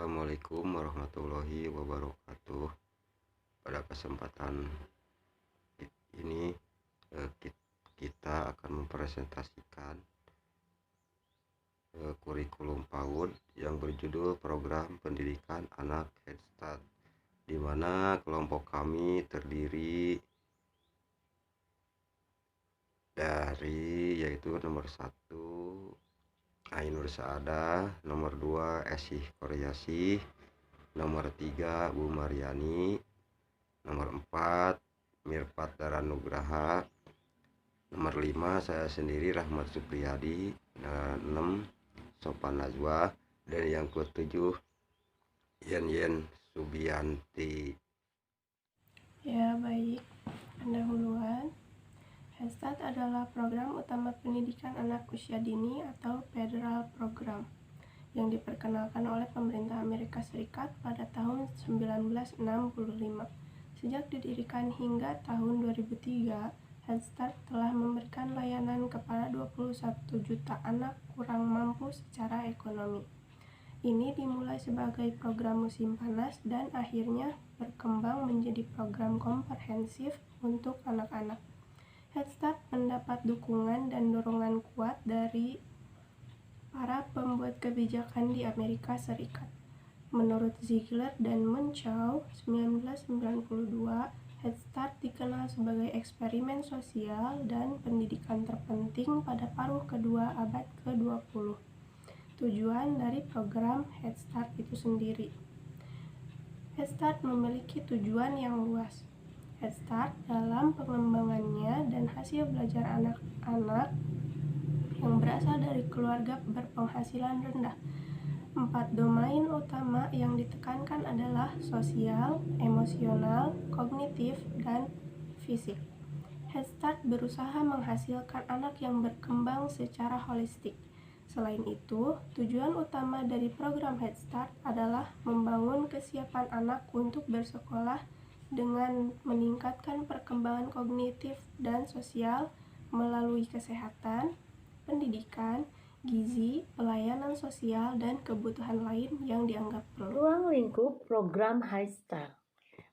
Assalamualaikum warahmatullahi wabarakatuh. Pada kesempatan ini kita akan mempresentasikan kurikulum PAUD yang berjudul Program Pendidikan Anak Head Start, di mana kelompok kami terdiri dari yaitu nomor 1 Ainur Saadah, nomor 2 Esih Koryasih, nomor 3 Bu Maryani, nomor 4 Mirpat Daranugraha, nomor 5 saya sendiri Rahmat Supriyadi, dan 6 Sopan Najwa, dan yang ke-7 Yen Subianti. Ya, baik. Pendahuluan. Head Start adalah program utama pendidikan anak usia dini atau Federal Program yang diperkenalkan oleh pemerintah Amerika Serikat pada tahun 1965. Sejak didirikan hingga tahun 2003, Head Start telah memberikan layanan kepada 21 juta anak kurang mampu secara ekonomi. Ini dimulai sebagai program musim panas dan akhirnya berkembang menjadi program komprehensif untuk anak-anak. Head Start mendapat dukungan dan dorongan kuat dari para pembuat kebijakan di Amerika Serikat. Menurut Ziegler dan Munchau, 1992, Head Start dikenal sebagai eksperimen sosial dan pendidikan terpenting pada paruh kedua abad ke-20. Tujuan dari program Head Start itu sendiri. Head Start memiliki tujuan yang luas. Head Start dalam pengembangannya dan hasil belajar anak-anak yang berasal dari keluarga berpenghasilan rendah. 4 domain utama yang ditekankan adalah sosial, emosional, kognitif, dan fisik. Head Start berusaha menghasilkan anak yang berkembang secara holistik. Selain itu, tujuan utama dari program Head Start adalah membangun kesiapan anak untuk bersekolah dengan meningkatkan perkembangan kognitif dan sosial melalui kesehatan, pendidikan, gizi, pelayanan sosial, dan kebutuhan lain yang dianggap perlu. Ruang lingkup program Head Start.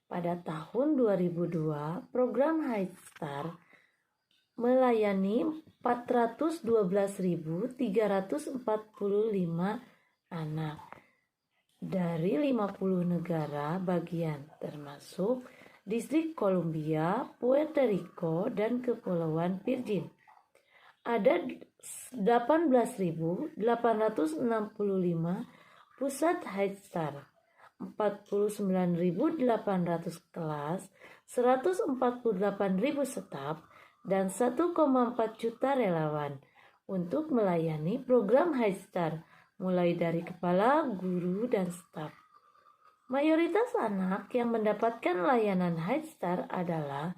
Pada tahun 2002, program Head Start melayani 412.345 anak dari 50 negara bagian, termasuk Distrik Columbia, Puerto Rico, dan Kepulauan Virgin. Ada 18.865 pusat Head Start, 49.800 kelas, 148.000 staf, dan 1,4 juta relawan untuk melayani program Head Start, mulai dari kepala, guru, dan staf. Mayoritas anak yang mendapatkan layanan Head Start adalah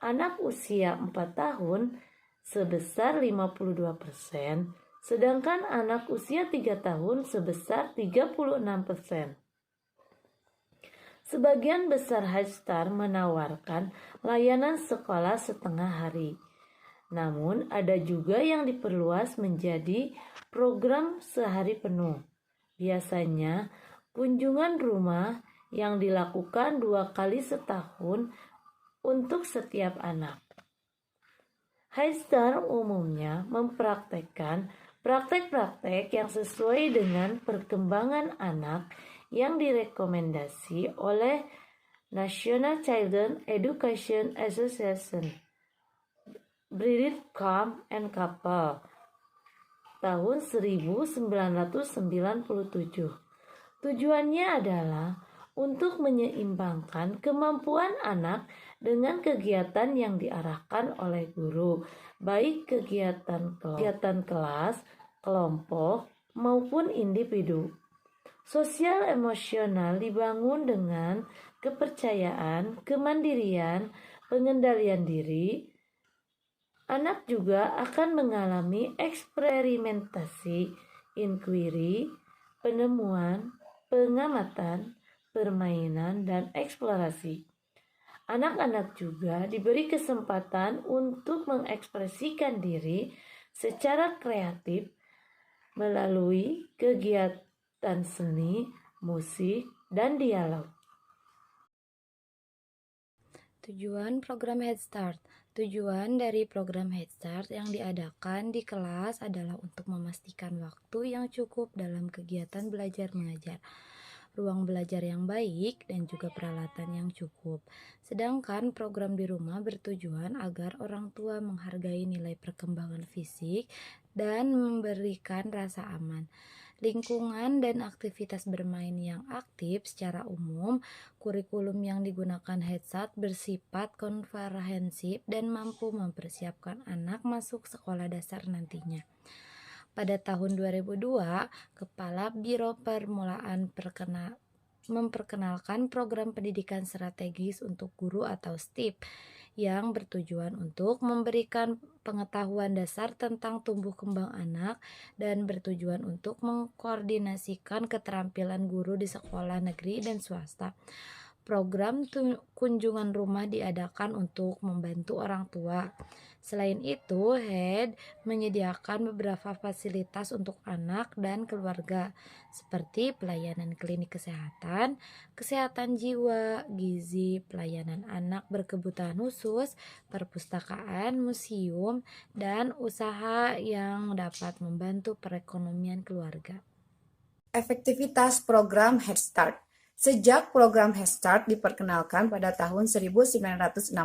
anak usia 4 tahun sebesar 52%, sedangkan anak usia 3 tahun sebesar 36%. Sebagian besar Head Start menawarkan layanan sekolah setengah hari. Namun ada juga yang diperluas menjadi program sehari penuh. Biasanya kunjungan rumah yang dilakukan 2 kali setahun untuk setiap anak. Head Start umumnya mempraktekkan praktek-praktek yang sesuai dengan perkembangan anak yang direkomendasi oleh National Children Education Association, British Camp and Couple, tahun 1997. Tujuannya adalah untuk menyeimbangkan kemampuan anak dengan kegiatan yang diarahkan oleh guru, baik kegiatan kelas, kelompok, maupun individu. Sosial emosional dibangun dengan kepercayaan, kemandirian, pengendalian diri. Anak juga akan mengalami eksperimentasi, inquiry, penemuan, pengamatan, permainan, dan eksplorasi. Anak-anak juga diberi kesempatan untuk mengekspresikan diri secara kreatif melalui kegiatan seni musik, dan dialog. Tujuan program Head Start. Tujuan dari program Head Start yang diadakan di kelas adalah untuk memastikan waktu yang cukup dalam kegiatan belajar mengajar, ruang belajar yang baik, dan juga peralatan yang cukup. Sedangkan program di rumah bertujuan agar orang tua menghargai nilai perkembangan fisik dan memberikan rasa aman. Lingkungan dan aktivitas bermain yang aktif secara umum, kurikulum yang digunakan Head Start bersifat komprehensif dan mampu mempersiapkan anak masuk sekolah dasar nantinya. Pada tahun 2002, Kepala Biro Permulaan memperkenalkan program pendidikan strategis untuk guru atau STIP yang bertujuan untuk memberikan pengetahuan dasar tentang tumbuh kembang anak dan bertujuan untuk mengkoordinasikan keterampilan guru di sekolah negeri dan swasta. Program kunjungan rumah diadakan untuk membantu orang tua. Selain itu, HED menyediakan beberapa fasilitas untuk anak dan keluarga, seperti pelayanan klinik kesehatan, kesehatan jiwa, gizi, pelayanan anak berkebutuhan khusus, perpustakaan, museum, dan usaha yang dapat membantu perekonomian keluarga. Efektivitas program Head Start. Sejak program Head Start diperkenalkan pada tahun 1965,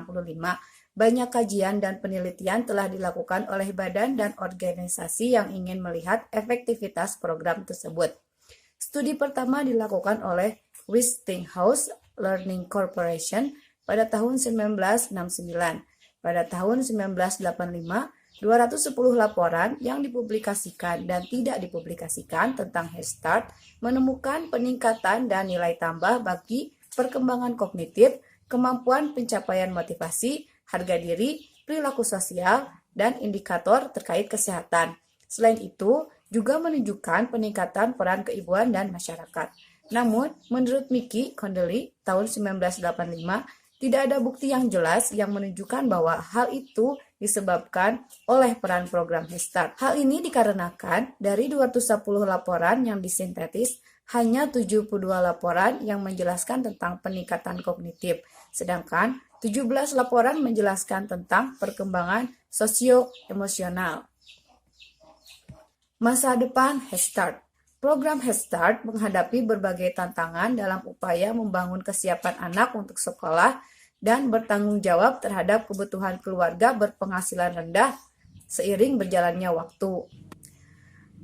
banyak kajian dan penelitian telah dilakukan oleh badan dan organisasi yang ingin melihat efektivitas program tersebut. Studi pertama dilakukan oleh Westinghouse Learning Corporation pada tahun 1969. Pada tahun 1985, 210 laporan yang dipublikasikan dan tidak dipublikasikan tentang Head Start menemukan peningkatan dan nilai tambah bagi perkembangan kognitif, kemampuan pencapaian motivasi, harga diri, perilaku sosial, dan indikator terkait kesehatan. Selain itu, juga menunjukkan peningkatan peran keibuan dan masyarakat. Namun, menurut Mickey Connelly tahun 1985, tidak ada bukti yang jelas yang menunjukkan bahwa hal itu disebabkan oleh peran program Head Start. Hal ini dikarenakan dari 210 laporan yang disintetis, hanya 72 laporan yang menjelaskan tentang peningkatan kognitif, sedangkan 17 laporan menjelaskan tentang perkembangan sosio-emosional. Masa depan Head Start. Program Head Start menghadapi berbagai tantangan dalam upaya membangun kesiapan anak untuk sekolah dan bertanggung jawab terhadap kebutuhan keluarga berpenghasilan rendah seiring berjalannya waktu.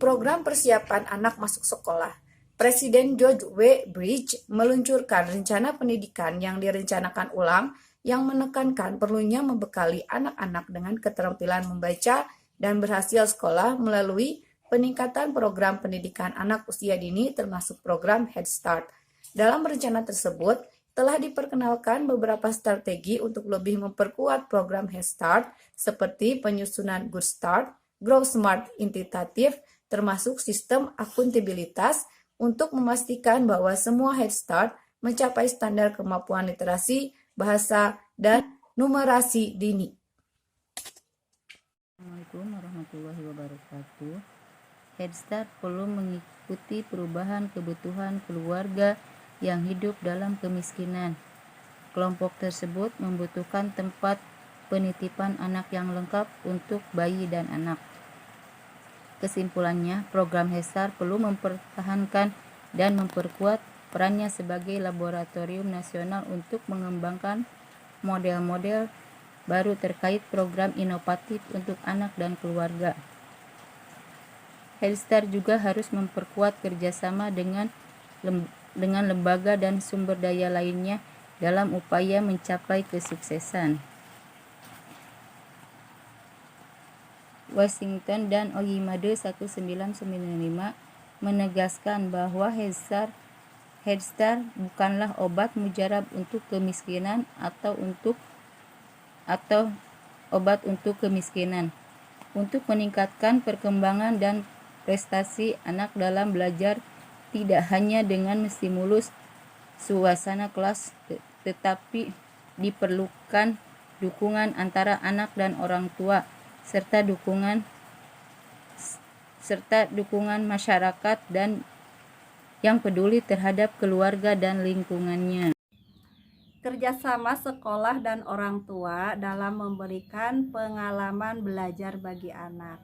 Program persiapan anak masuk sekolah. Presiden George W. Bush meluncurkan rencana pendidikan yang direncanakan ulang yang menekankan perlunya membekali anak-anak dengan keterampilan membaca dan berhasil sekolah melalui peningkatan program pendidikan anak usia dini termasuk program Head Start. Dalam rencana tersebut, telah diperkenalkan beberapa strategi untuk lebih memperkuat program Head Start seperti penyusunan Good Start, Grow Smart Intentative, termasuk sistem akuntabilitas untuk memastikan bahwa semua Head Start mencapai standar kemampuan literasi, bahasa, dan numerasi dini. Assalamualaikum warahmatullahi wabarakatuh. Head Start perlu mengikuti perubahan kebutuhan keluarga yang hidup dalam kemiskinan. Kelompok tersebut membutuhkan tempat penitipan anak yang lengkap untuk bayi dan anak. Kesimpulannya, program Head Start perlu mempertahankan dan memperkuat perannya sebagai laboratorium nasional untuk mengembangkan model-model baru terkait program inovatif untuk anak dan keluarga. Head Start juga harus memperkuat kerjasama dengan lembaga dan sumber daya lainnya dalam upaya mencapai kesuksesan. Washington dan Olimade 1995 menegaskan bahwa Head Start bukanlah obat mujarab untuk kemiskinan atau obat untuk kemiskinan. Untuk meningkatkan perkembangan dan prestasi anak dalam belajar tidak hanya dengan menstimulus suasana kelas, tetapi diperlukan dukungan antara anak dan orang tua serta dukungan masyarakat dan yang peduli terhadap keluarga dan lingkungannya. Kerjasama sekolah dan orang tua dalam memberikan pengalaman belajar bagi anak.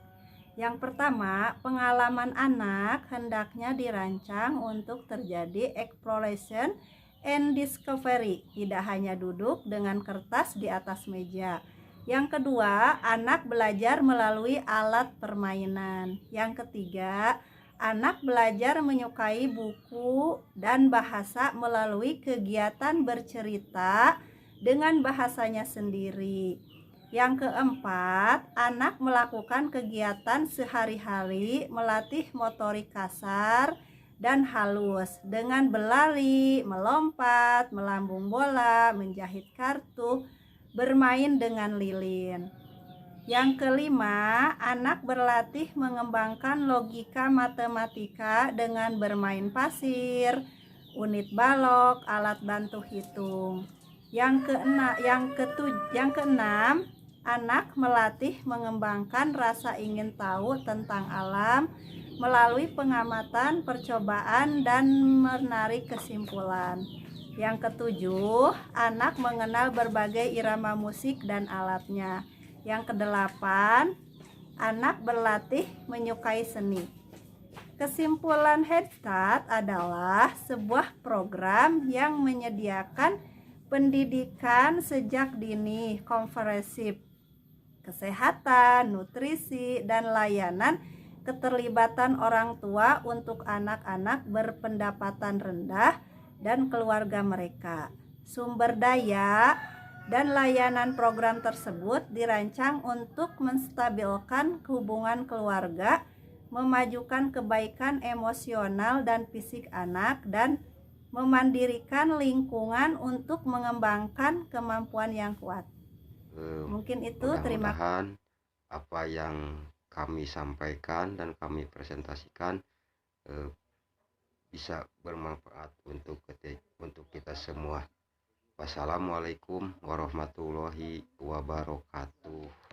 Yang pertama, pengalaman anak hendaknya dirancang untuk terjadi exploration and discovery, tidak hanya duduk dengan kertas di atas meja. Yang kedua, anak belajar melalui alat permainan. Yang ketiga, anak belajar menyukai buku dan bahasa melalui kegiatan bercerita dengan bahasanya sendiri. Yang keempat, anak melakukan kegiatan sehari-hari melatih motorik kasar dan halus dengan berlari, melompat, melambung bola, menjahit kartu, bermain dengan lilin. Yang kelima, anak berlatih mengembangkan logika matematika dengan bermain pasir, unit balok, alat bantu hitung. Yang keenam, anak melatih mengembangkan rasa ingin tahu tentang alam melalui pengamatan, percobaan, dan menarik kesimpulan. Yang ketujuh, anak mengenal berbagai irama musik dan alatnya. Yang kedelapan, anak berlatih menyukai seni. Kesimpulan Head Start adalah sebuah program yang menyediakan pendidikan sejak dini, komprehensif, kesehatan, nutrisi, dan layanan keterlibatan orang tua untuk anak-anak berpendapatan rendah dan keluarga mereka. Sumber daya dan layanan program tersebut dirancang untuk menstabilkan hubungan keluarga, memajukan kebaikan emosional dan fisik anak, dan memandirikan lingkungan untuk mengembangkan kemampuan yang kuat. Mungkin itu, terima kasih. Mudah-mudahan apa yang kami sampaikan dan kami presentasikan bisa bermanfaat untuk kita semua. Wassalamualaikum warahmatullahi wabarakatuh.